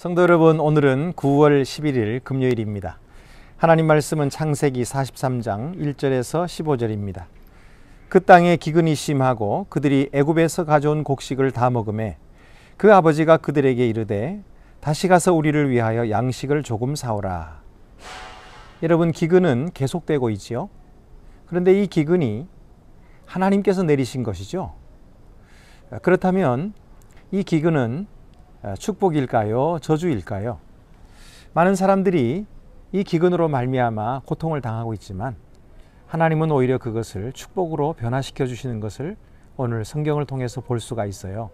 성도 여러분, 오늘은 9월 11일 금요일입니다. 하나님 말씀은 창세기 43장 1절에서 15절입니다. 그 땅에 기근이 심하고 그들이 애굽에서 가져온 곡식을 다 먹음에 그 아버지가 그들에게 이르되 다시 가서 우리를 위하여 양식을 조금 사오라. 여러분, 기근은 계속되고 있지요. 그런데 이 기근이 하나님께서 내리신 것이죠. 그렇다면 이 기근은 축복일까요? 저주일까요? 많은 사람들이 이 기근으로 말미암아 고통을 당하고 있지만 하나님은 오히려 그것을 축복으로 변화시켜 주시는 것을 오늘 성경을 통해서 볼 수가 있어요.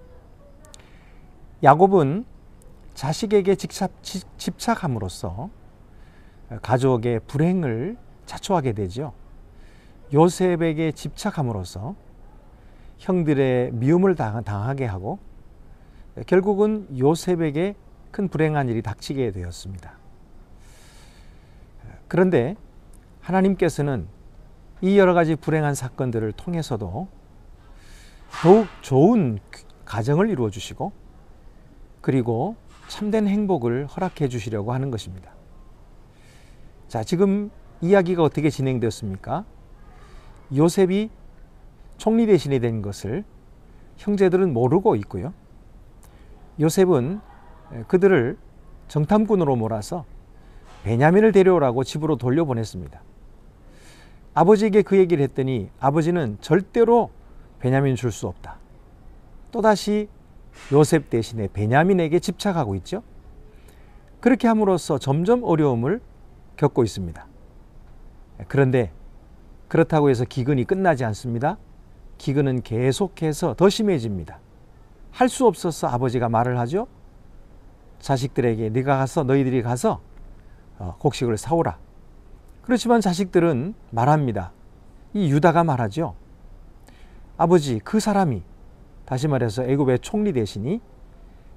야곱은 자식에게 집착함으로써 가족의 불행을 자초하게 되죠. 요셉에게 집착함으로써 형들의 미움을 당하게 하고 결국은 요셉에게 큰 불행한 일이 닥치게 되었습니다. 그런데 하나님께서는 이 여러 가지 불행한 사건들을 통해서도 더욱 좋은 가정을 이루어 주시고 그리고 참된 행복을 허락해 주시려고 하는 것입니다. 자, 지금 이야기가 어떻게 진행되었습니까? 요셉이 총리 대신이 된 것을 형제들은 모르고 있고요. 요셉은 그들을 정탐꾼으로 몰아서 베냐민을 데려오라고 집으로 돌려보냈습니다. 아버지에게 그 얘기를 했더니 아버지는 절대로 베냐민 줄 수 없다. 또다시 요셉 대신에 베냐민에게 집착하고 있죠. 그렇게 함으로써 점점 어려움을 겪고 있습니다. 그런데 그렇다고 해서 기근이 끝나지 않습니다. 기근은 계속해서 더 심해집니다. 할 수 없어서 아버지가 말을 하죠. 자식들에게 너희들이 가서 곡식을 사오라. 그렇지만 자식들은 말합니다. 이 유다가 말하죠. 아버지, 그 사람이, 다시 말해서 애굽의 총리 대신이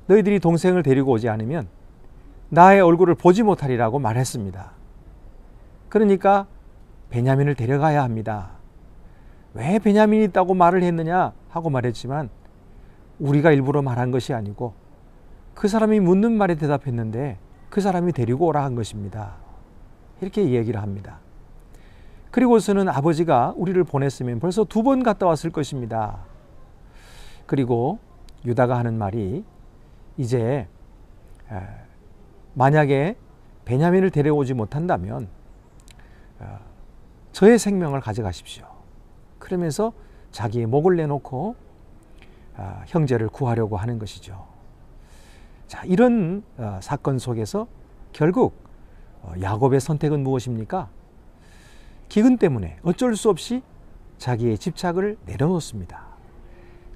너희들이 동생을 데리고 오지 않으면 나의 얼굴을 보지 못하리라고 말했습니다. 그러니까 베냐민을 데려가야 합니다. 왜 베냐민이 있다고 말을 했느냐 하고 말했지만 우리가 일부러 말한 것이 아니고 그 사람이 묻는 말에 대답했는데 그 사람이 데리고 오라 한 것입니다. 이렇게 얘기를 합니다. 그리고서는 아버지가 우리를 보냈으면 벌써 2번 갔다 왔을 것입니다. 그리고 유다가 하는 말이 이제 만약에 베냐민을 데려오지 못한다면 저의 생명을 가져가십시오. 그러면서 자기의 목을 내놓고 형제를 구하려고 하는 것이죠. 자, 이런 사건 속에서 결국 야곱의 선택은 무엇입니까? 기근 때문에 어쩔 수 없이 자기의 집착을 내려놓습니다.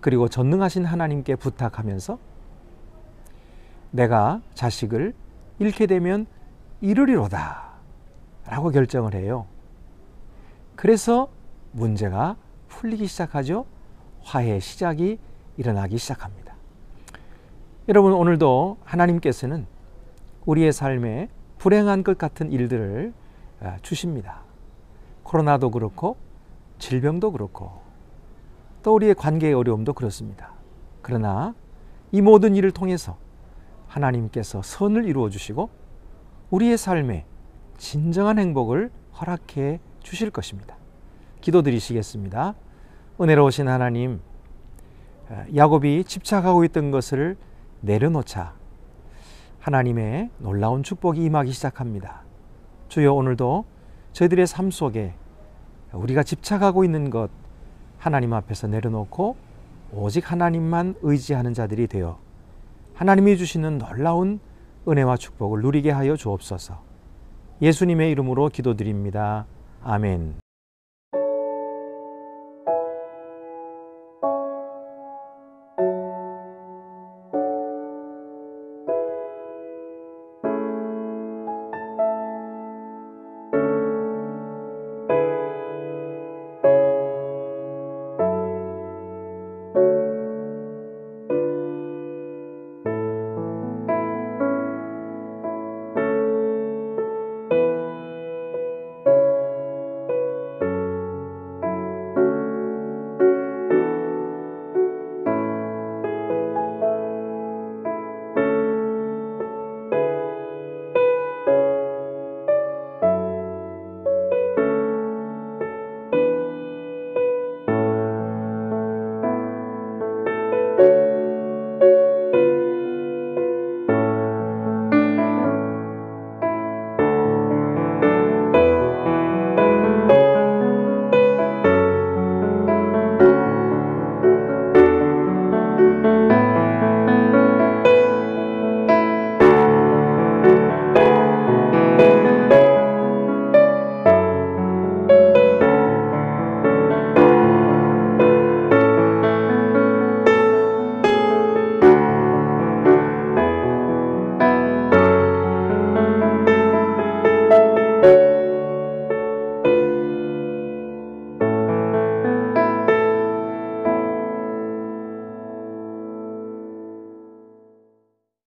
그리고 전능하신 하나님께 부탁하면서 내가 자식을 잃게 되면 잃으리로다 라고 결정을 해요. 그래서 문제가 풀리기 시작하죠. 화해의 시작이 일어나기 시작합니다. 여러분, 오늘도 하나님께서는 우리의 삶에 불행한 것 같은 일들을 주십니다. 코로나도 그렇고 질병도 그렇고 또 우리의 관계의 어려움도 그렇습니다. 그러나 이 모든 일을 통해서 하나님께서 선을 이루어 주시고 우리의 삶에 진정한 행복을 허락해 주실 것입니다. 기도드리시겠습니다. 은혜로우신 하나님, 야곱이 집착하고 있던 것을 내려놓자 하나님의 놀라운 축복이 임하기 시작합니다. 주여, 오늘도 저희들의 삶 속에 우리가 집착하고 있는 것 하나님 앞에서 내려놓고 오직 하나님만 의지하는 자들이 되어 하나님이 주시는 놀라운 은혜와 축복을 누리게 하여 주옵소서. 예수님의 이름으로 기도드립니다. 아멘.